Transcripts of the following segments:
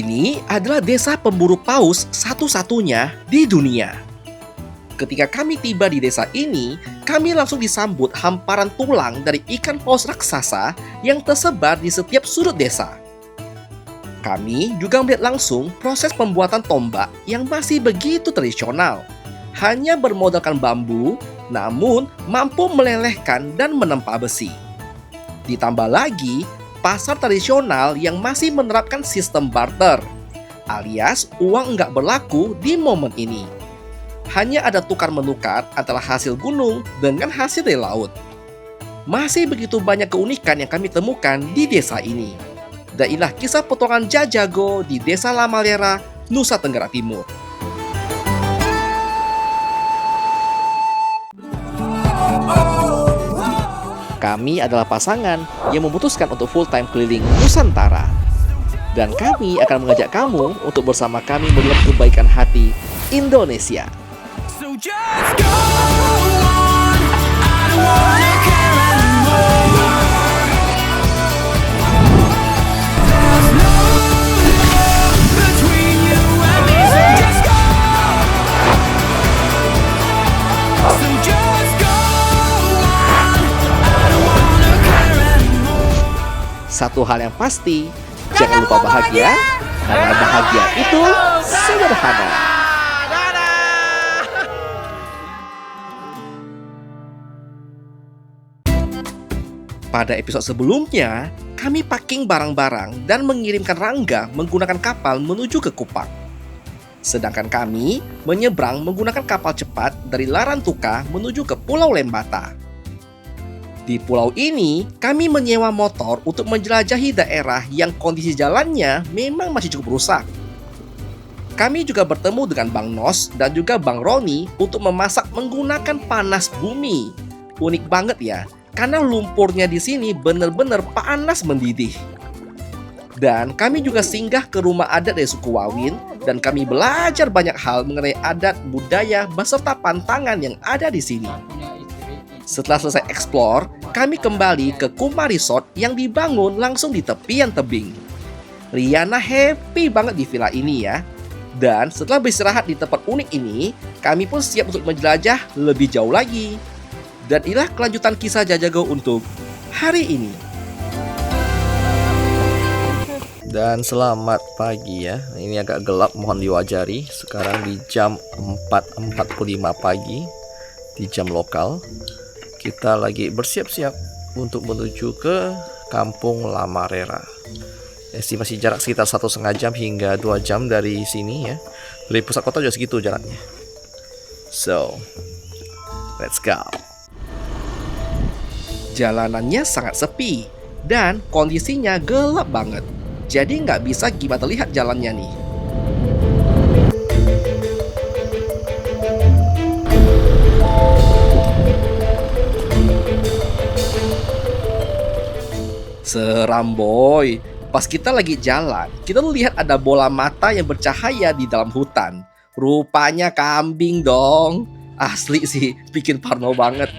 Ini adalah desa pemburu paus satu-satunya di dunia. Ketika kami tiba di desa ini, kami langsung disambut hamparan tulang dari ikan paus raksasa yang tersebar di setiap sudut desa. Kami juga melihat langsung proses pembuatan tombak yang masih begitu tradisional. Hanya bermodalkan bambu, namun mampu melelehkan dan menempa besi. Ditambah lagi, pasar tradisional yang masih menerapkan sistem barter, alias uang nggak berlaku di momen ini. Hanya ada tukar-menukar antara hasil gunung dengan hasil dari laut. Masih begitu banyak keunikan yang kami temukan di desa ini. Dan inilah kisah petualangan Jajago di Desa Lamalera, Nusa Tenggara Timur. Kami adalah pasangan yang memutuskan untuk full-time keliling Nusantara. Dan kami akan mengajak kamu untuk bersama kami melihat kebaikan hati Indonesia. So just go on, I don't wanna care anymore. There's no love between you and me, so just go. So just go on, I don't wanna care anymore. Satu hal yang pasti, jangan lupa bahagia, karena bahagia itu sederhana. Pada episode sebelumnya, kami packing barang-barang dan mengirimkan Rangga menggunakan kapal menuju ke Kupang. Sedangkan kami menyeberang menggunakan kapal cepat dari Larantuka menuju ke Pulau Lembata. Di pulau ini, kami menyewa motor untuk menjelajahi daerah yang kondisi jalannya memang masih cukup rusak. Kami juga bertemu dengan Bang Nos dan juga Bang Roni untuk memasak menggunakan panas bumi. Unik banget ya, karena lumpurnya di sini benar-benar panas mendidih. Dan kami juga singgah ke rumah adat dari suku Wawin dan kami belajar banyak hal mengenai adat, budaya, beserta pantangan yang ada di sini. Setelah selesai eksplor, kami kembali ke Kuma Resort yang dibangun langsung di tepian tebing. Riana happy banget di villa ini ya. Dan setelah beristirahat di tempat unik ini, kami pun siap untuk menjelajah lebih jauh lagi. Dan inilah kelanjutan kisah Jajago untuk hari ini. Dan selamat pagi ya. Ini agak gelap, mohon diwajari. Sekarang di jam 4.45 pagi di jam lokal. Kita lagi bersiap-siap untuk menuju ke Kampung Lamalera. Estimasi jarak sekitar 1,5 jam hingga 2 jam dari sini ya. Dari pusat kota juga segitu jaraknya. So, let's go. Jalanannya sangat sepi dan kondisinya gelap banget. Jadi nggak bisa gimana lihat jalannya nih. Seram boy. Pas kita lagi jalan, kita lihat ada bola mata yang bercahaya di dalam hutan. Rupanya kambing dong. Asli sih, bikin parno banget.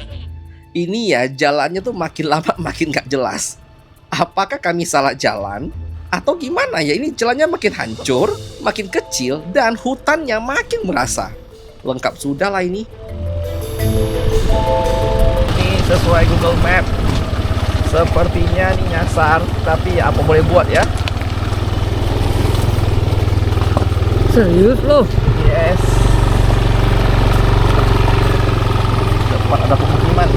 Ini ya, jalannya tuh makin lama makin gak jelas. Apakah kami salah jalan? Atau gimana ya, ini jalannya makin hancur, makin kecil, dan hutannya makin merasa. Lengkap sudah lah ini. Ini sesuai Google Map. Sepertinya ini nyasar, tapi ya apa boleh buat ya. Serius loh? Yes. Depan ada pemukiman.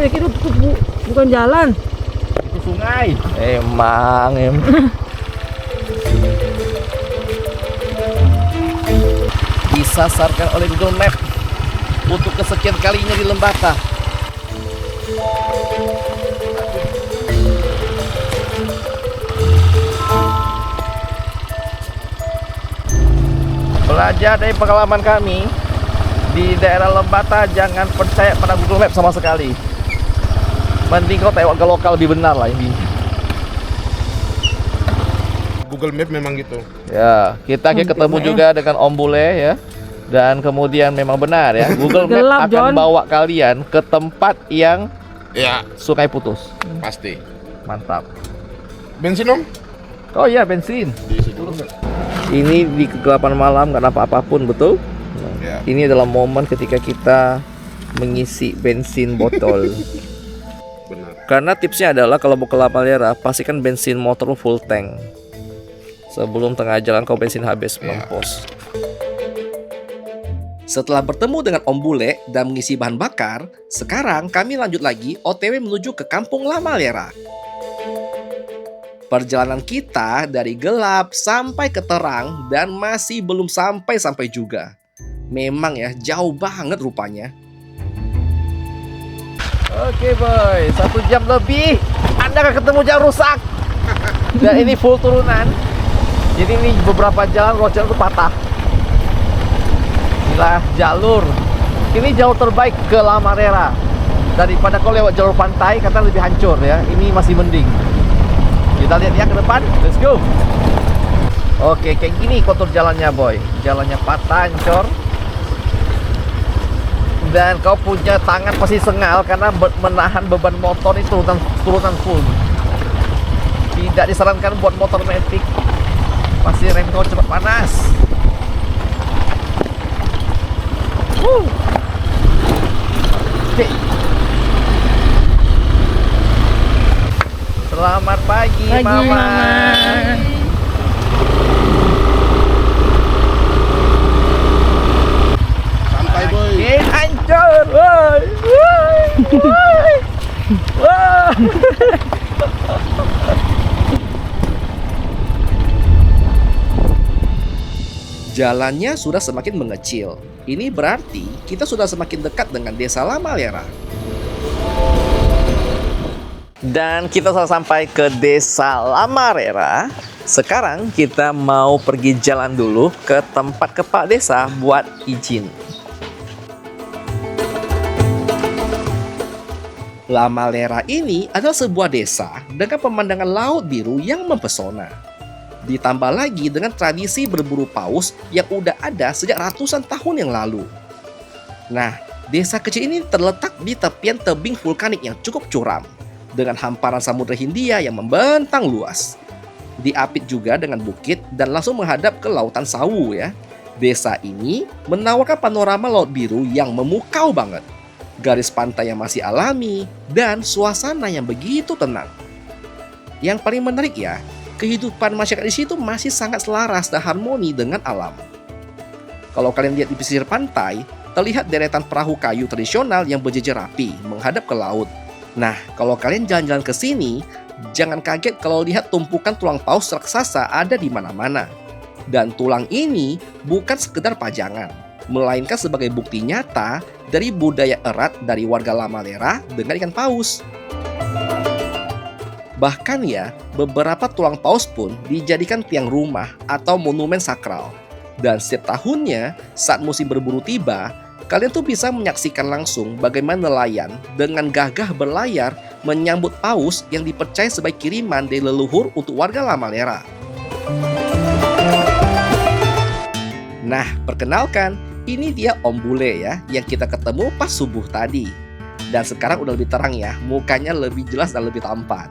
Itu bukan jalan. Itu sungai. Emang. Disasarkan oleh Google Map untuk kesekian kalinya di Lembata. Belajar dari pengalaman kami di daerah Lembata, jangan percaya pada Google Map sama sekali. Mending kau tengok ke lokal, lebih benar lah ini. Google Map memang gitu. Ya, kita ketemu juga dengan Om Bule ya. Dan kemudian memang benar ya, Google Map Gelap, akan John. bawa kalian ke tempat yang Ya, Sungai putus. pasti. Mantap. Bensin om? Oh iya, bensin. Di situ. Ini di kegelapan malam nggak nampak apapun, betul? Ya. Ini adalah momen ketika kita mengisi bensin botol. Benar. Karena tipsnya adalah kalau mau ke La Valera, pastikan bensin motor full tank. Sebelum tengah jalan kau bensin habis, Ya. mampus. Setelah bertemu dengan Om Bule dan mengisi bahan bakar, sekarang kami lanjut lagi OTW menuju ke Kampung La Valera. Perjalanan kita dari gelap sampai ke terang dan masih belum sampai-sampai juga. Memang ya, jauh banget rupanya. Oke boy, 1 jam lebih Anda akan ketemu jalan rusak. Dan ini full turunan. Jadi ini beberapa jalan road itu patah. Inilah jalur. Ini jalur terbaik ke La Valera. Daripada kau lewat jalur pantai, kata lebih hancur ya. Ini masih mending. Kita lihat ya ke depan. Let's go. Oke, kayak gini kontur jalannya boy. Jalannya patah, hancur. Dan kau punya tangan pasti sengal karena menahan beban motor ini turunan full. Tidak disarankan buat motor matic. Pasti rem kau cepat panas. Oke. Selamat pagi, Mama. Santai boy. Makin hancur. Woi. Woi. Woi. Wah. Jalannya sudah semakin mengecil. Ini berarti kita sudah semakin dekat dengan desa La Valera. Dan kita sudah sampai ke desa La Valera. Sekarang kita mau pergi jalan dulu ke tempat kepala desa buat izin. La Valera ini adalah sebuah desa dengan pemandangan laut biru yang mempesona. Ditambah lagi dengan tradisi berburu paus yang udah ada sejak ratusan tahun yang lalu. Nah, desa kecil ini terletak di tepian tebing vulkanik yang cukup curam, dengan hamparan Samudra Hindia yang membentang luas. Diapit juga dengan bukit dan langsung menghadap ke Lautan Sawu ya. Desa ini menawarkan panorama laut biru yang memukau banget. Garis pantai yang masih alami dan suasana yang begitu tenang. Yang paling menarik ya, kehidupan masyarakat di situ masih sangat selaras dan harmoni dengan alam. Kalau kalian lihat di pesisir pantai, terlihat deretan perahu kayu tradisional yang berjejer rapi menghadap ke laut. Nah, kalau kalian jalan-jalan ke sini, jangan kaget kalau lihat tumpukan tulang paus raksasa ada di mana-mana. Dan tulang ini bukan sekedar pajangan, melainkan sebagai bukti nyata dari budaya erat dari warga La Valera dengan ikan paus. Bahkan ya, beberapa tulang paus pun dijadikan tiang rumah atau monumen sakral. Dan setiap tahunnya, saat musim berburu tiba, kalian tuh bisa menyaksikan langsung bagaimana nelayan dengan gagah berlayar menyambut paus yang dipercaya sebagai kiriman dari leluhur untuk warga La Valera. Nah, perkenalkan, ini dia Om Bule ya, yang kita ketemu pas subuh tadi. Dan sekarang udah lebih terang ya, mukanya lebih jelas dan lebih tampan.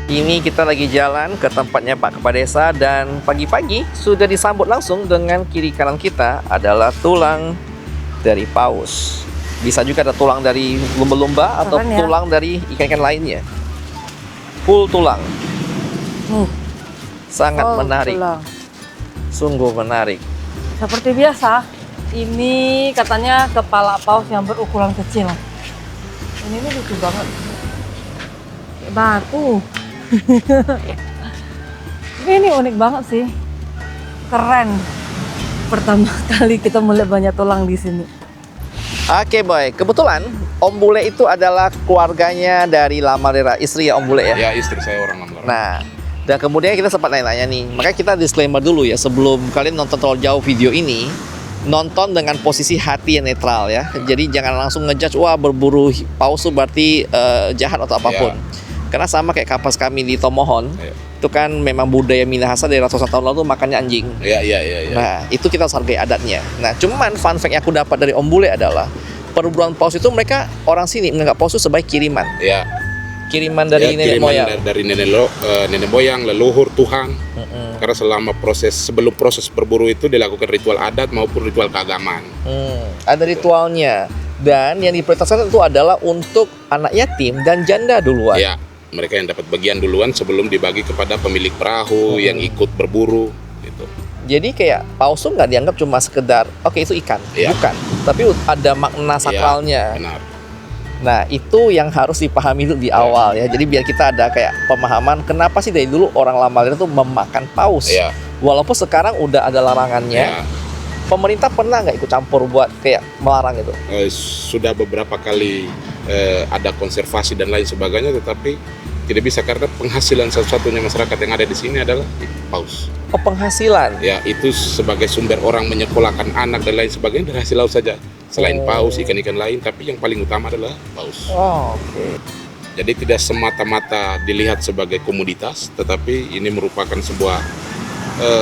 Ini kita lagi jalan ke tempatnya Pak Kepala Desa dan pagi-pagi sudah disambut langsung dengan kiri kanan kita adalah tulang dari paus. Bisa juga ada tulang dari lumba-lumba atau Keren ya. tulang dari ikan-ikan lainnya. Full tulang. Sangat menarik. Tulang. Sungguh menarik. Seperti biasa, ini katanya kepala paus yang berukuran kecil. Ini lucu banget. Kayak batu. Ini unik banget sih. Keren. Pertama kali kita melihat banyak tulang di sini. Oke boy, kebetulan Om Bule itu adalah keluarganya dari La Valera, istri ya Om Bule ya? Ya, istri saya orang Lampung. Nah, dan kemudian kita sempat nanya-nanya nih, makanya kita disclaimer dulu ya sebelum kalian nonton terlalu jauh video ini, nonton dengan posisi hati yang netral ya. Jadi jangan langsung ngejudge, wah berburu paus itu berarti jahat atau apapun. Karena sama kayak kapas kami di Tomohon, itu kan memang budaya Minahasa dari ratusan tahun lalu makannya anjing. Iya. Nah, itu kita harus hargai adatnya. Nah, cuman fun fact yang aku dapat dari Om Bule adalah perburuan paus itu mereka orang sini menganggap paus itu sebagai kiriman. Ya. Kiriman dari Ya, nenek kiriman moyang. dari nenek moyang, leluhur, Tuhan. Karena selama sebelum proses berburu itu dilakukan ritual adat maupun ritual keagamaan. Ada ritualnya. Dan yang diprioritaskan itu adalah untuk anak yatim dan janda duluan. Ya, mereka yang dapat bagian duluan sebelum dibagi kepada pemilik perahu yang ikut berburu gitu. Jadi kayak paus tuh nggak dianggap cuma sekedar oke itu ikan, Iya. bukan. Tapi ada makna sakralnya. Benar. Nah itu yang harus dipahami dulu di awal ya. Jadi biar kita ada kayak pemahaman kenapa sih dari dulu orang Lamalera tuh memakan paus. Ya, Walaupun sekarang udah ada larangannya. ya. Pemerintah pernah nggak ikut campur buat kayak melarang itu? Sudah beberapa kali ada konservasi dan lain sebagainya, tetapi tidak bisa karena penghasilan satu-satunya masyarakat yang ada di sini adalah paus. Oh penghasilan. Ya, itu sebagai sumber orang menyekolahkan anak dan lain sebagainya dari hasil laut saja. Selain paus, ikan-ikan lain, tapi yang paling utama adalah paus. Oh, oke. Jadi tidak semata-mata dilihat sebagai komoditas, tetapi ini merupakan sebuah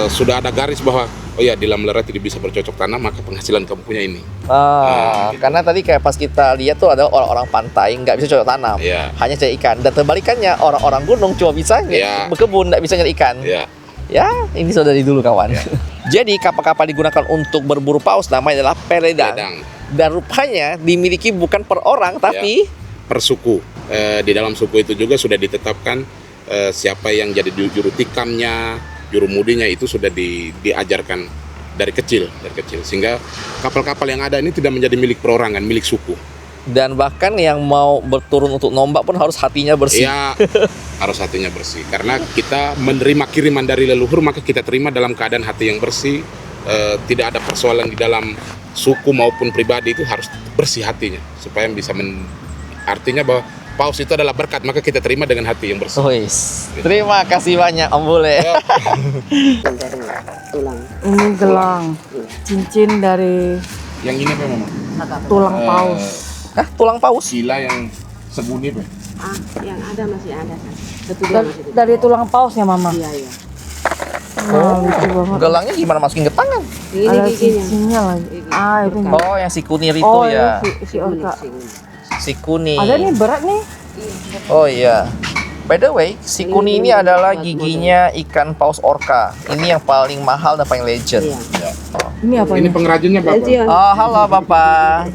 sudah ada garis bahwa oh ya di Lamalera tidak bisa bercocok tanam, maka penghasilan kamu punya ini. Gitu. Karena tadi kayak pas kita lihat tuh ada orang-orang pantai nggak bisa cocok tanam, Ya, hanya cari ikan. Dan terbalikannya orang-orang gunung cuma bisa Ya. berkebun, nggak bisa nyari ikan. ya, Ya, ini sudah dari dulu kawan. Jadi kapal-kapal digunakan untuk berburu paus namanya adalah peledang. ledang. Dan rupanya dimiliki bukan per orang tapi Per suku. Di dalam suku itu juga sudah ditetapkan siapa yang jadi juru tikamnya, juru mudinya itu sudah diajarkan dari kecil, sehingga kapal-kapal yang ada ini tidak menjadi milik perorangan, milik suku. dan bahkan yang mau berturun untuk nombak pun harus hatinya bersih. Ya, harus hatinya bersih. Karena kita menerima kiriman dari leluhur, maka kita terima dalam keadaan hati yang bersih. Tidak ada persoalan di dalam suku maupun pribadi, itu harus bersih hatinya supaya bisa artinya bahwa paus itu adalah berkat, maka kita terima dengan hati yang bersih. Wis. Terima kasih banyak Om Bule. Ini gelang, cincin dari Yang ini apa memang? tulang paus. Hah, tulang paus? Sila yang sebuni apa? Yang ada masih ada kan. Satu dua masih ada. Dari tulang pausnya Mama. Iya, iya. Oh, lucu banget. Gelangnya gimana masukin ke tangan? Ini Ada giginya. cincinnya lagi. Ah, itu. Oh, yang si kunir itu Oh, ya. si orka. Si kuni. Ada nih berat nih. Oh iya. By the way, si kuni ini adalah giginya ikan paus orca. Ini yang paling mahal dan paling legend. Iya. Ini apa Ini nih? pengrajinnya Bapak. Lanjut. Oh, halo Bapak.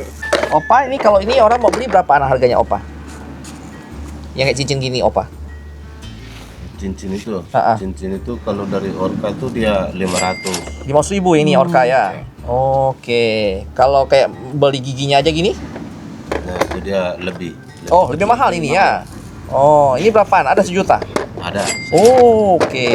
Opa, ini kalau ini orang mau beli berapaan harganya Opa? Yang kayak cincin gini Opa. Cincin itu, Ah, ah. cincin itu kalau dari orka tuh dia 500. 500.000 ini orca ya. Oke. Kalau kayak beli giginya aja gini? Nah itu dia lebih. Oh, lebih mahal ini ya. Oh, ini berapaan? Ada 1 juta. Ada. Oke.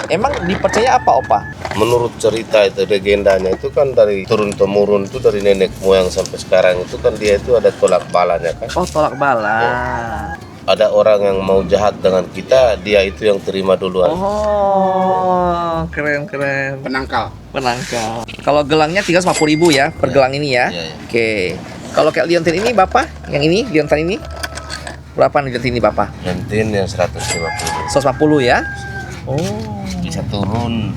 Emang dipercaya apa Opa? Menurut cerita itu legendanya itu kan dari turun temurun itu dari nenek moyang sampai sekarang itu kan dia itu ada tolak balanya kan. Oh, tolak bala. Ada orang yang mau jahat dengan kita, dia itu yang terima duluan. Oh, keren. Penangkal. Penangkal. Kalau gelangnya 350.000 ya per gelang ini ya. Iya, iya. Oke. Kalau kayak liontin ini Bapak, yang ini liontin ini berapa nih liontin ini Bapak? Lentin yang 150. 150 ya. Oh, Bisa turun.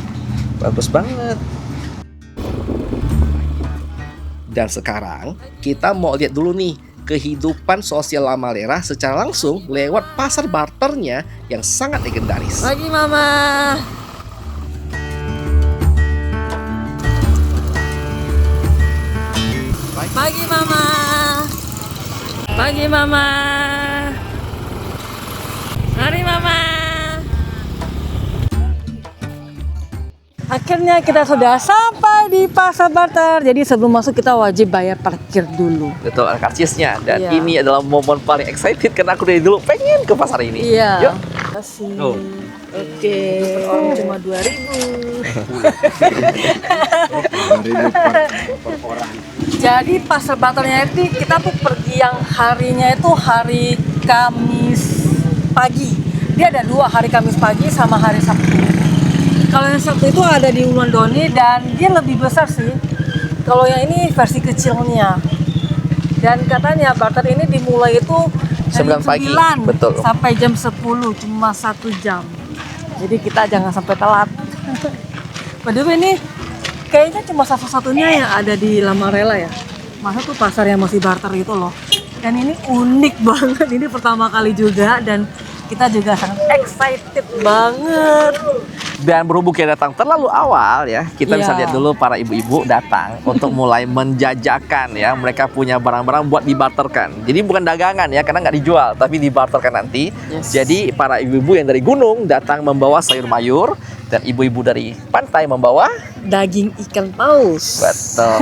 bagus banget. Dan sekarang kita mau lihat dulu nih kehidupan sosial Lamalera secara langsung lewat pasar barternya yang sangat legendaris. Pagi Mama. Pagi Mama. Pagi Mama. Hari Mama. Akhirnya kita sudah sampai di pasar barter. Jadi sebelum masuk kita wajib bayar parkir dulu. Betul, ada karcisnya. Dan Iya. ini adalah momen paling excited karena aku dari dulu pengen ke pasar ini. Iya. Yuk. Terima kasih. Oh. Oke. Orang cuma 2.000. Jadi pasar barternya itu kita tuh pergi yang harinya itu hari Kamis pagi. Dia ada 2, hari Kamis pagi sama hari Sabtu. Kalau yang Sabtu itu ada di Uluan Doni dan dia lebih besar sih. Kalau yang ini versi kecilnya. Dan katanya barter ini dimulai itu dari 9 pagi, 9 betul. sampai jam 10, cuma 1 jam. Jadi kita jangan sampai telat. By the way, ini kayaknya cuma satu-satunya yang ada di Lamarela ya. Masa tuh pasar yang masih barter gitu loh. Dan ini unik banget, ini pertama kali juga dan kita juga sangat excited banget. Dan berhubung kita datang terlalu awal ya, kita bisa Iya. lihat dulu para ibu-ibu datang untuk mulai menjajakan ya. Mereka punya barang-barang buat dibarterkan. Jadi bukan dagangan ya, karena nggak dijual, tapi dibarterkan nanti. Yes. Jadi para ibu-ibu yang dari gunung datang membawa sayur mayur, dan ibu-ibu dari pantai membawa Daging ikan paus. betul.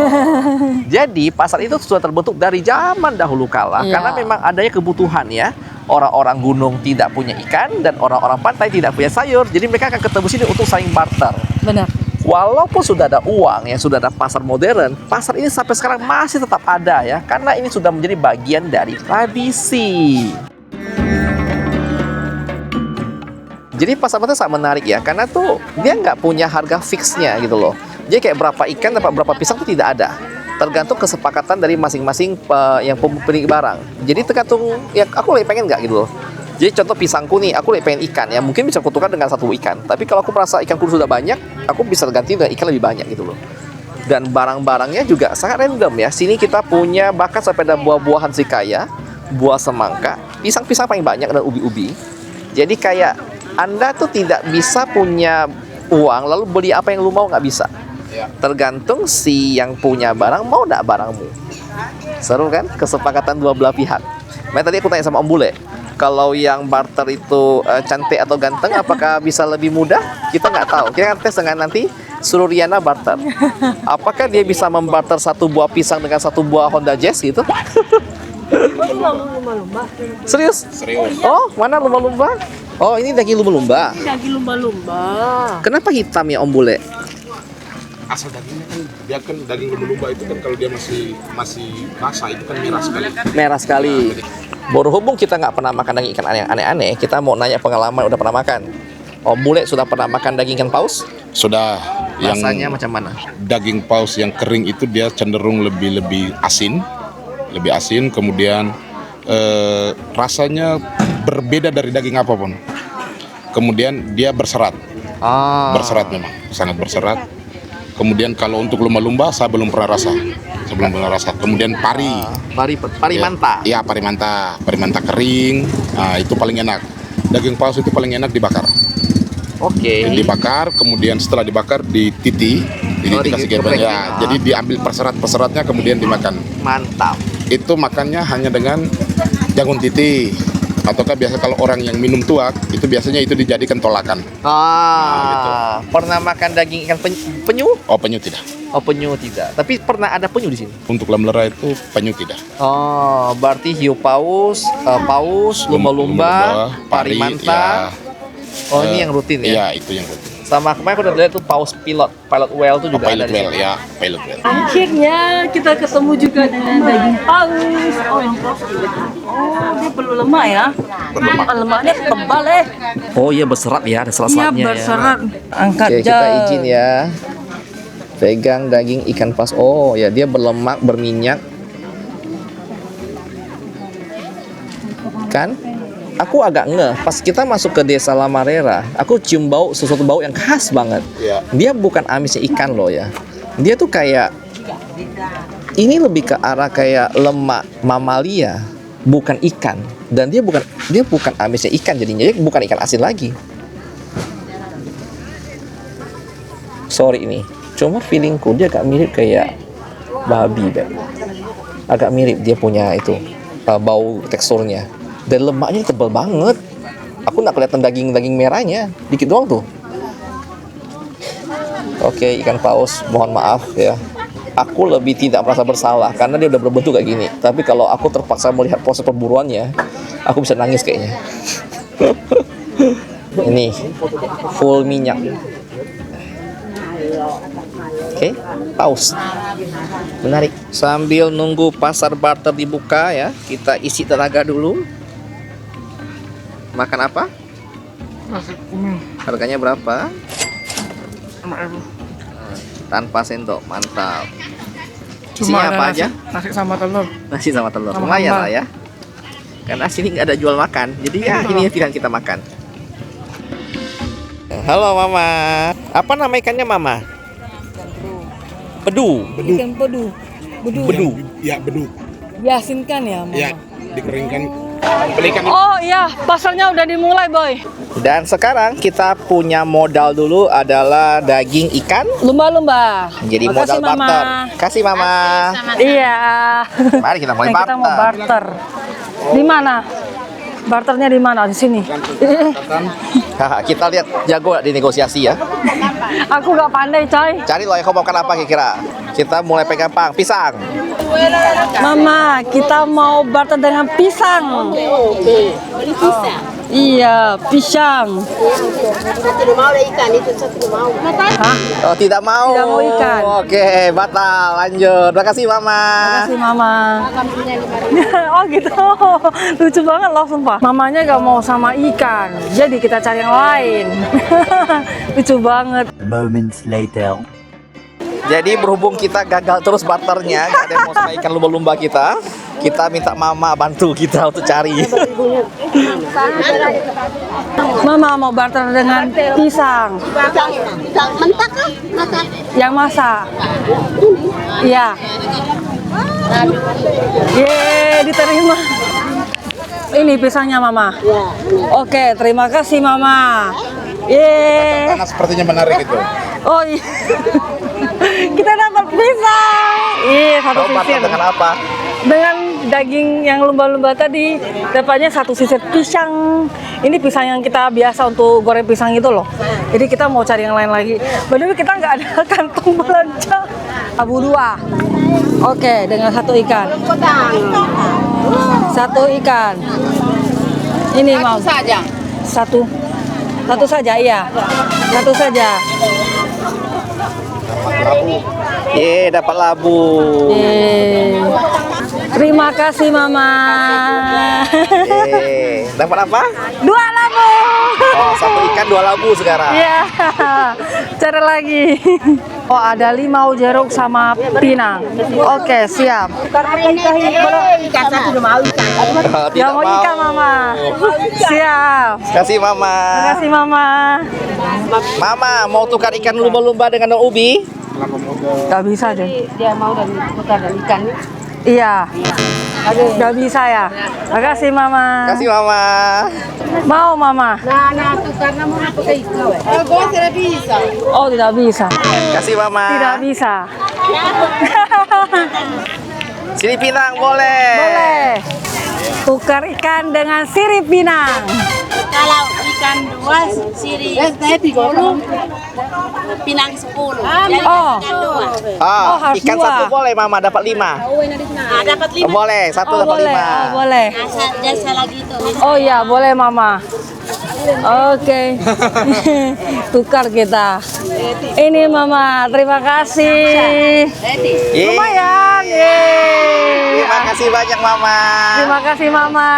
Jadi pasar itu sudah terbentuk dari zaman dahulu kala, Iya. karena memang adanya kebutuhan ya. Orang-orang gunung tidak punya ikan dan orang-orang pantai tidak punya sayur, jadi mereka akan ketemu sini untuk saling barter. Benar. Walaupun sudah ada uang ya, sudah ada pasar modern, pasar ini sampai sekarang masih tetap ada ya, karena ini sudah menjadi bagian dari tradisi. Jadi pasar itu sangat menarik ya, karena tuh dia nggak punya harga fixnya gitu loh. Jadi kayak berapa ikan dapat berapa pisang itu tidak ada. Tergantung kesepakatan dari masing-masing yang pemilik barang. Jadi tergantung ya aku lebih pengen nggak gitu loh. Jadi contoh pisangku nih, aku lebih pengen ikan ya, mungkin bisa kutukar dengan satu ikan. Tapi kalau aku merasa ikanku sudah banyak, aku bisa ganti dengan ikan lebih banyak gitu loh. Dan barang-barangnya juga sangat random ya. Sini kita punya bahkan sampai ada buah-buahan sikaya, buah semangka, pisang-pisang paling banyak dan ubi-ubi. Jadi kayak Anda tuh tidak bisa punya uang lalu beli apa yang lu mau, nggak bisa. Tergantung si yang punya barang mau nggak barangmu. Seru kan? Kesepakatan dua belah pihak. Makanya tadi aku tanya sama Om Bule, kalau yang barter itu cantik atau ganteng, apakah bisa lebih mudah? Kita nggak tahu. Kita akan tes dengan nanti suruh Riana barter. Apakah dia bisa membarter satu buah pisang dengan satu buah Honda Jazz gitu? Lumba-lumba. Serius? Serius. Oh, mana lumba-lumba? Oh, ini daging lumba-lumba. Daging lumba-lumba. Kenapa hitam ya Om Bule? Asal dagingnya kan, dia kan daging lumba-lumba itu kan kalau dia masih basah itu kan merah sekali. Merah sekali. Berhubung kita nggak pernah makan daging ikan yang aneh-aneh, kita mau nanya pengalaman udah pernah makan. Om Bule sudah pernah makan daging ikan paus? Sudah. Rasanya Yang macam mana? daging paus yang kering itu dia cenderung lebih asin, kemudian rasanya berbeda dari daging apapun. Kemudian dia berserat, berserat memang, sangat berserat. Kemudian kalau untuk lumba-lumba saya belum pernah rasa, Kemudian Pari ya, manta. ya pari manta kering, nah, itu paling enak. Daging paus itu paling enak dibakar. Oke. Dibakar, kemudian setelah dibakar dititi, Oh, dikasih digeprek geprek ya. ya. Jadi diambil perserat-perseratnya kemudian dimakan. Mantap. Itu makannya hanya dengan jagung titi. Ataukah biasa kalau orang yang minum tuak, itu biasanya itu dijadikan tolakan. Pernah makan daging ikan penyu? Oh, penyu tidak. Oh, penyu tidak. Tapi pernah ada penyu di sini. Untuk lamlera itu penyu tidak. Oh, berarti hiu paus, lumba-lumba, pari manta. Oh, ini yang rutin ya? Iya, itu yang rutin. Sama kemarin aku udah lihat tuh paus pilot whale tuh juga Pilot ada di whale, sini. ya, pilot whale. Akhirnya kita ketemu juga dengan daging paus. Oh, yang paus. Oh, dia perlu lemak ya? Lemaknya tebal Oh iya berserat ya, ada Iya, serat-seratnya berserat. ya. Angkat Oke, kita izin ya. Pegang daging ikan paus. Oh ya, dia berlemak, berminyak. Kan? Aku agak ngeh, pas kita masuk ke desa Lamarera, aku cium bau, sesuatu bau yang khas banget. Iya. Dia bukan amisnya ikan loh ya. Dia tuh kayak, ini lebih ke arah kayak lemak mamalia, bukan ikan. Dan dia bukan amisnya ikan, jadinya dia bukan ikan asin lagi. Sorry ini, cuma feelingku dia agak mirip kayak babi, Beb. Agak mirip dia punya itu bau teksturnya. Dan lemaknya tebal banget. Aku nggak kelihatan daging merahnya, dikit doang tuh. Oke, ikan paus, mohon maaf ya. Aku lebih tidak merasa bersalah karena dia udah berbentuk kayak gini. Tapi kalau aku terpaksa melihat proses perburuannya, aku bisa nangis kayaknya. Ini full minyak. Oke, paus. Menarik. Sambil nunggu pasar barter dibuka ya, kita isi tenaga dulu. Makan apa? Nasi kuning. Harganya berapa? Rp5.000. Tanpa sendok, mantap. Cuma Isinya apa ada aja? nasi sama telur. Nasi sama telur. Sama Lumayan sambal. lah ya. Karena sini nggak ada jual makan, jadi ya ini pilihan kita makan. Halo Mama. Apa nama ikannya Mama? Pedu. Ikan pedu. Bedu. Ya, beduk. Diasinkan ya, Mama? Ya, dikeringkan. Belikan Oh iya, pasarnya udah dimulai, Boy. Dan sekarang kita punya modal dulu adalah daging ikan. Lumba-lumba. Jadi Makasih, modal Mama. barter. Kasih Mama. Iya. Mari kita mulai Nih, kita mau barter. barter. Di mana? Barternya di mana? Di sini. Haha, kita lihat jago nggak di negosiasi ya. Aku nggak pandai, coy. Cari loh, kau makan apa kira-kira? Kita mulai pegang pisang. Mama, kita mau barter dengan pisang. Beli pisang. Iya, pisang. Satu mau ada ikan itu satu mau. Hah? Oh, tidak mau. Tidak mau ikan. Oke, batal. Lanjut. Terima kasih Mama. Makasih, Mama. Oh gitu. Lucu banget loh, sumpah. Mamanya gak mau sama ikan. Jadi kita cari yang lain. Lucu banget. Moments later. Jadi berhubung kita gagal terus barternya, nggak ada yang mau sama ikan lumba-lumba kita minta Mama bantu kita untuk cari. Mama mau barter dengan pisang. Pisang mentah kan? Masak. Yang masak. Iya. Yeay, diterima. Ini pisangnya, Mama. Oke, terima kasih, Mama. Yeay. karena sepertinya menarik itu. Oh iya. Kita dapat pisang. Iya, satu Kau barter sisir. dengan apa? Dengan daging yang lumba-lumba tadi, dapatnya satu sisir pisang. Ini pisang yang kita biasa untuk goreng pisang itu loh. Jadi kita mau cari yang lain lagi. Padahal kita nggak ada kantong belanja. Abu 2. Oke, dengan satu ikan. Satu ikan. Ini mau. Saja. Satu. Satu saja, iya. Satu saja. Dapat labu. Yeay. Terima kasih, Mama. Dapat apa? 2 labu. Oh, satu ikan 2 labu sekarang. Iya. Cari lagi. Oh, ada limau, jeruk sama pinang. Oke, siap. Ikan satu mau ikan. Oh, Gak mau ikan, Mama. Siap. Kasih Mama. Terima kasih, Mama. Mama mau tukar ikan lumba-lumba dengan daun ubi? Gak bisa deh. Dia mau dan tukar dan ikan. Iya. Gak bisa ya. Makasih, Mama. Kasih Mama. Mau, Mama? Nah, tukar namun apa ke itu? Gua tidak bisa. Oh, tidak bisa. Kasih Mama. Tidak bisa. Sini Pinang boleh. Boleh. Tukar ikan dengan sirip pinang. Kalau ikan 2, siri 10, pinang 10. Jadi Oh. ikan 2. Oh, harus Ikan 2. satu boleh Mama dapat 5. Nah, dapat 5. Boleh, satu Oh, dapat boleh. 5. Oh, boleh. Jasa lagi itu. Oh iya, boleh, Mama. Oke. Tukar kita. Ini, Mama. Terima kasih. Yeay. Lumayan. Yeay. Terima kasih banyak Mama. Terima kasih, Mama.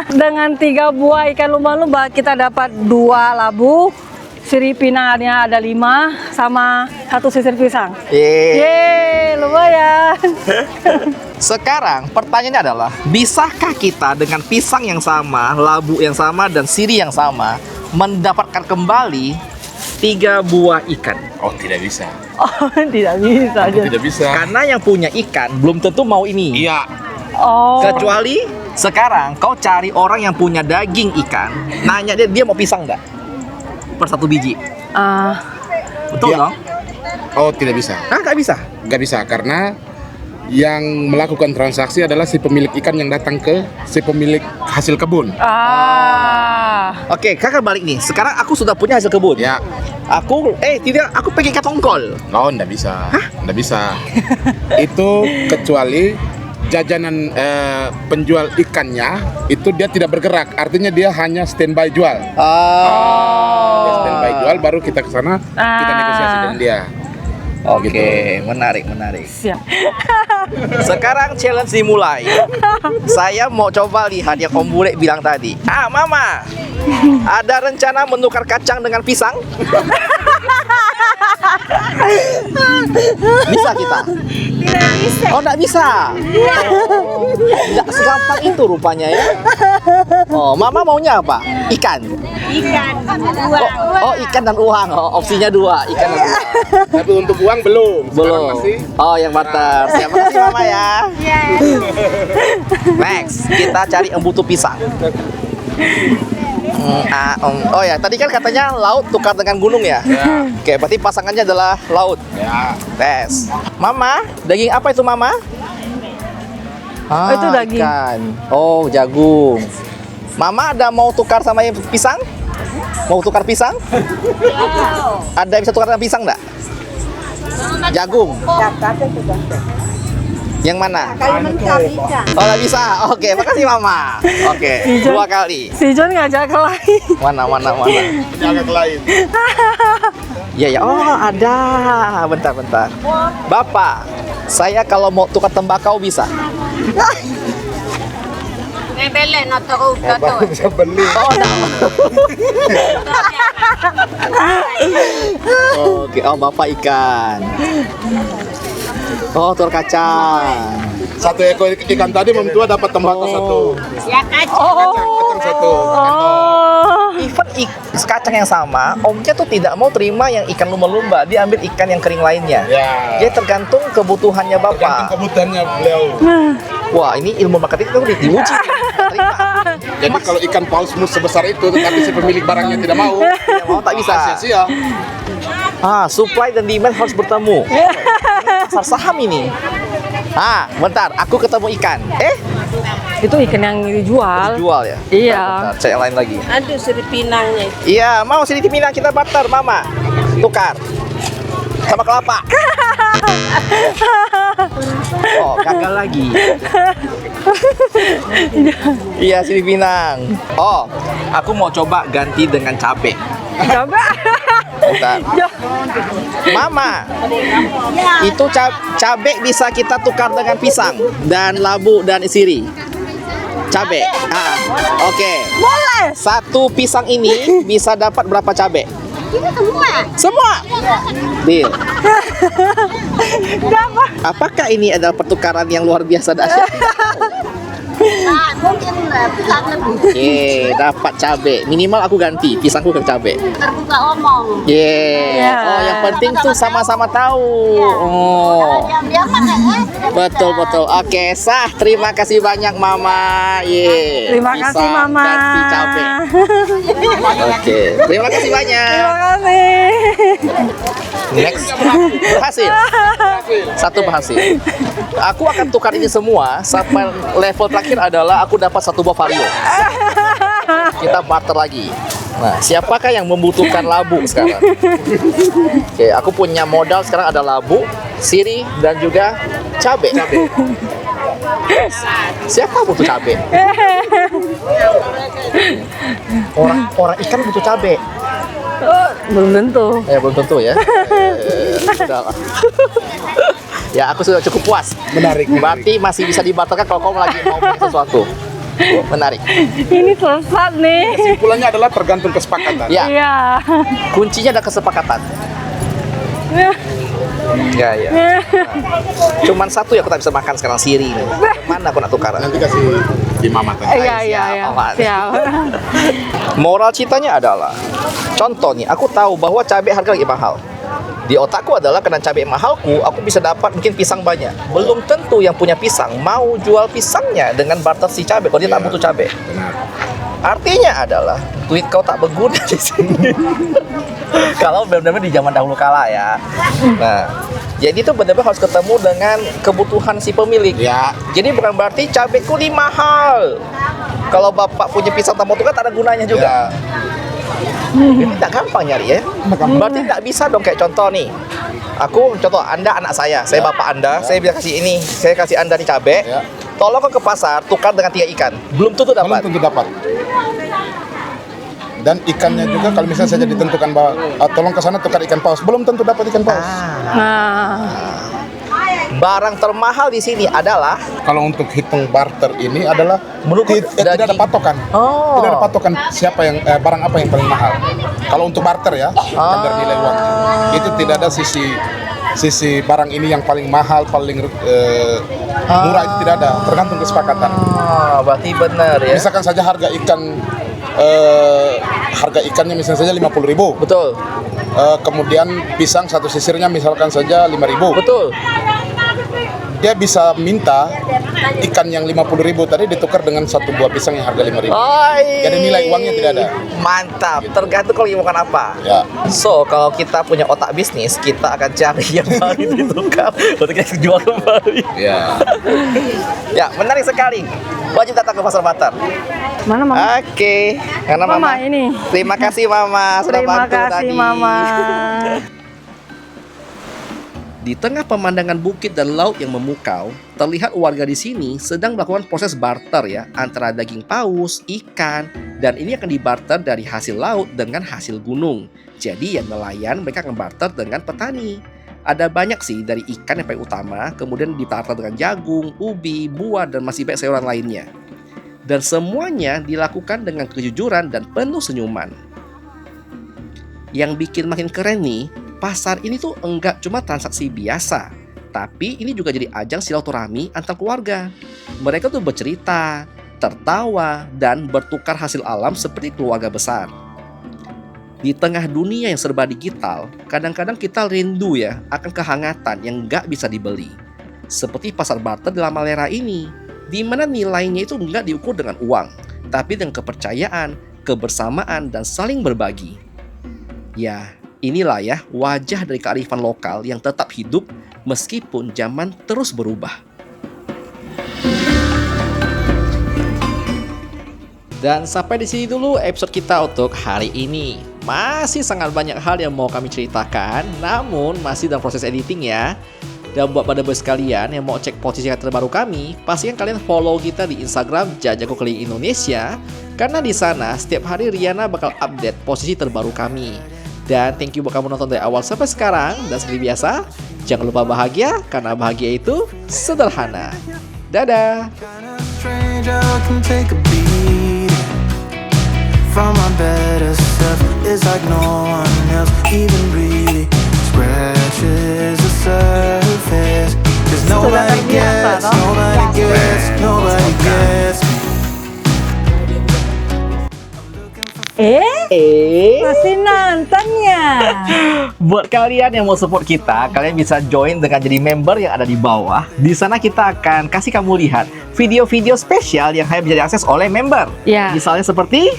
Dengan 3 buah ikan lumba-lumba kita dapat 2 labu. Sirip pinangnya ada 5 sama 1 sisir pisang. Yeay. Yeay, lumayan. Sekarang pertanyaannya adalah, bisakah kita dengan pisang yang sama, labu yang sama, dan siri yang sama mendapatkan kembali 3 buah ikan? Oh, tidak bisa. Oh, tidak bisa. Tidak bisa. Karena yang punya ikan belum tentu mau ini. Iya. Oh. Kecuali sekarang kau cari orang yang punya daging ikan, nanya dia mau pisang nggak? Per 1 biji. Betul Dia- dong? Oh, tidak bisa. Nggak bisa. Nggak bisa karena yang melakukan transaksi adalah si pemilik ikan yang datang ke si pemilik hasil kebun. Oke, kakak balik nih. Sekarang aku sudah punya hasil kebun. Ya. Aku aku pengen ikan tongkol. Oh, nggak bisa. Nggak bisa. Itu kecuali jajanan penjual ikannya itu dia tidak bergerak. Artinya dia hanya standby jual. Dia standby jual baru kita ke sana, kita negosiasi dengan dia. Oke, menarik. Siap. Sekarang challenge dimulai. Saya mau coba lihat yang Om Bule bilang tadi. Mama, ada rencana menukar kacang dengan pisang? Bisa kita? Tidak bisa. Oh, nggak bisa. Nggak segampang itu rupanya ya. Oh, Mama maunya apa? Ikan. Ikan, uang. Oh, ikan dan uang. Oh, opsinya 2, ikan dan uang. Tapi untuk uang belum. Sekarang Belum. masih Oh, yang barter. Siapa kasih Mama ya? Next, kita cari embutu pisang. Oh ya, tadi kan katanya laut tukar dengan gunung ya? Ya. Oke, berarti pasangannya adalah laut. Ya. Tes. Mama, daging apa itu Mama? Itu daging. Ikan. Oh, jagung. Mama ada mau tukar sama yang pisang? Mau tukar pisang? Ada yang bisa tukar dengan pisang enggak? Jagung. Yang mana? Kalau mencari ikan. Oh, nggak bisa. Oke, makasih Mama. Oke, 2 kali. Si John ngajak ke lain. Mana? Agak lain. Iya ya. Oh, ada. Bentar. Bapak, saya kalau mau tukar tembakau bisa? Bele no tahu tahu. Bisa beli. Oh, enggak. Oke, oh Bapak ikan. Oh, telur kacang. 1 ekor ikan tadi memtua dapat tembakau 1. Ya kacang. Kacang 1. Even kacang yang sama, omnya tuh tidak mau terima yang ikan lumba-lumba, dia ambil ikan yang kering lainnya. Ya. Dia tergantung kebutuhannya Tergantung Bapak. kebutuhannya beliau. Wah, ini ilmu marketing itu diuji. Terima. Jadi kalau ikan paus mus sebesar itu, tetapi si pemilik barangnya tidak mau, Tidak mau tak bisa. sia-sia. Supply dan demand harus bertemu. Pasar saham ini. Bentar, aku ketemu ikan. Itu ikan yang dijual. Jual ya? Iya. Bentar, cek yang lain lagi. Aduh, seri pinangnya. Iya, mau sini Pinang kita barter, Mama. Tukar. Sama kelapa. Oh, gagal lagi. Iya, sini Pinang. Oh, aku mau coba ganti dengan cabe. Coba. Bentar. Mama, itu cabe bisa kita tukar dengan pisang dan labu dan siri. Cabe. Oke. Boleh. 1 pisang ini bisa dapat berapa cabe? Semua. Deal. Dapat. Apakah ini adalah pertukaran yang luar biasa dahsyat? Mungkin pisang lebih Dapat cabe. Minimal aku ganti pisangku ke cabe. terbuka omong. Ya. Oh, yang penting tuh sama-sama tahu. Oh. Dia mana Betul. Oke, sah. Terima kasih banyak Mama. Terima kasih Pisang Mama. ganti cabe. Oke. Terima kasih banyak. Terima kasih. Next. Berhasil. 1 berhasil. Aku akan tukar ini semua sampai level terakhir adalah aku dapat 1 buah vario. Kita barter lagi. Nah, siapakah yang membutuhkan labu sekarang? Oke, aku punya modal sekarang ada labu, siri dan juga cabe. Siapa butuh cabe? Orang ikan butuh cabe. Belum tentu. Belum tentu ya. Udahlah. Ya, aku sudah cukup puas. Menarik. Berarti masih bisa dibatalkan kalau kamu lagi mau beli sesuatu. Menarik. Ini sesat nih. Kesimpulannya adalah tergantung kesepakatan. Ya, Iya. kuncinya ada kesepakatan. Ya. Cuman 1 yang aku tak bisa makan sekarang, siri ini. Mana aku nak tukar? Nanti kasih di Mama tadi. Iya. Siap. Siap. Moral ceritanya adalah, contoh nih, aku tahu bahwa cabai harga lagi mahal. Di otakku adalah karena cabai mahalku, aku bisa dapat mungkin pisang banyak. Belum tentu yang punya pisang mau jual pisangnya dengan barter si cabai kalau dia tak butuh cabai. Benar. Artinya adalah duit kau tak berguna di sini. Kalau benar-benar di zaman dahulu kala ya. Nah, jadi itu benar-benar harus ketemu dengan kebutuhan si pemilik. Ya. Jadi bukan berarti cabaiku ini mahal. Kalau bapak punya pisang tak mau tukar tak ada gunanya juga. Ya. Ini tak gampang nyari ya. Berarti tak bisa dong kayak contoh nih. Aku contoh Anda anak saya bapak Anda, saya bisa kasih ini, saya kasih Anda nih cabai. Ya. Tolong kau ke pasar tukar dengan 3 ikan. Belum tentu Belum dapat. tentu dapat. Dan ikannya juga kalau misalnya saja ditentukan bahwa tolong ke sana tukar ikan paus, belum tentu dapat ikan paus. Nah. Barang termahal di sini adalah Kalau untuk hitung barter ini adalah Menurutku tidak ada daging. patokan. Oh. Tidak ada patokan siapa yang barang apa yang paling mahal. Kalau untuk barter ya, standar nilai uangnya. Itu tidak ada sisi barang ini yang paling mahal, paling Murah itu tidak ada, tergantung kesepakatan. Berarti benar ya. Misalkan saja harga ikannya misalnya saja 50.000. Betul. Kemudian pisang satu sisirnya misalkan saja 5.000. Betul. Dia bisa minta ikan yang 50.000 tadi ditukar dengan satu buah pisang yang harga 5.000. Jadi nilai uangnya tidak ada. Mantap. Tergantung kalau mau makan apa. Ya. So, kalau kita punya otak bisnis, kita akan cari yang paling ditukar untuk kita jual kembali. Ya. Ya, menarik sekali. Wajib datang ke Pasar Batar. Mana Mama? Oke. Karena Mama ini. Terima kasih Mama sudah Terima bantu kasih tadi. Mama. Di tengah pemandangan bukit dan laut yang memukau, terlihat warga di sini sedang melakukan proses barter ya antara daging paus, ikan, dan ini akan dibarter dari hasil laut dengan hasil gunung. Jadi yang nelayan mereka akan barter dengan petani. Ada banyak sih dari ikan yang paling utama, kemudian dibarter dengan jagung, ubi, buah, dan masih banyak sayuran lainnya. Dan semuanya dilakukan dengan kejujuran dan penuh senyuman. Yang bikin makin keren nih, pasar ini tuh enggak cuma transaksi biasa, tapi ini juga jadi ajang silaturahmi antar keluarga. Mereka tuh bercerita, tertawa, dan bertukar hasil alam seperti keluarga besar. Di tengah dunia yang serba digital, kadang-kadang kita rindu ya akan kehangatan yang enggak bisa dibeli. Seperti pasar barter di Lamalera ini, di mana nilainya itu enggak diukur dengan uang, tapi dengan kepercayaan, kebersamaan, dan saling berbagi. Ya, inilah ya wajah dari kearifan lokal yang tetap hidup meskipun zaman terus berubah. Dan sampai di sini dulu episode kita untuk hari ini. Masih sangat banyak hal yang mau kami ceritakan, namun masih dalam proses editing ya. Dan buat pada bos kalian yang mau cek posisi terbaru kami, pastikan kalian follow kita di Instagram Jajago Keliling Indonesia, karena di sana setiap hari Riana bakal update posisi terbaru kami. Dan thank you buat kamu nonton dari awal sampai sekarang. Dan seperti biasa, jangan lupa bahagia, karena bahagia itu sederhana. Dadah! Kinda strange how I can take a beat from my better self. It's like no one else even really scratches the surface. 'Cause nobody gets, nobody gets, nobody gets me. Masih nonton ya? Buat kalian yang mau support kita, kalian bisa join dengan jadi member yang ada di bawah. Di sana kita akan kasih kamu lihat video-video spesial yang hanya bisa diakses oleh member. Ya. Misalnya seperti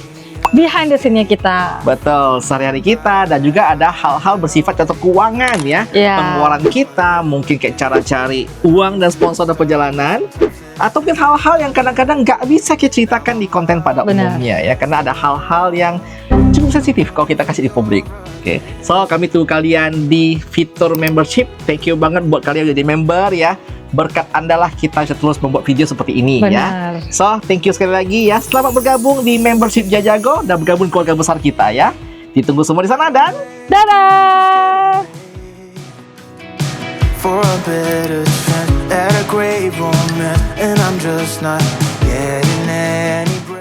Behind the scene-nya kita. betul sehari-hari kita, dan juga ada hal-hal bersifat contoh keuangan ya. Ya. Pengeluaran kita, mungkin kayak cara cari uang dan sponsor dan perjalanan. Atau mungkin hal-hal yang kadang-kadang nggak bisa kita ceritakan di konten pada Benar. umumnya ya, karena ada hal-hal yang cukup sensitif kalau kita kasih di publik. Oke, so kami tunggu kalian di fitur membership. Thank you banget buat kalian yang jadi member ya. Berkat Anda lah kita bisa terus membuat video seperti ini ya. Benar. So, thank you sekali lagi ya. Selamat bergabung di membership Jajago dan bergabung di keluarga besar kita ya. Ditunggu semua di sana dan Dadah! For a better chance at a great romance, and I'm just not getting any.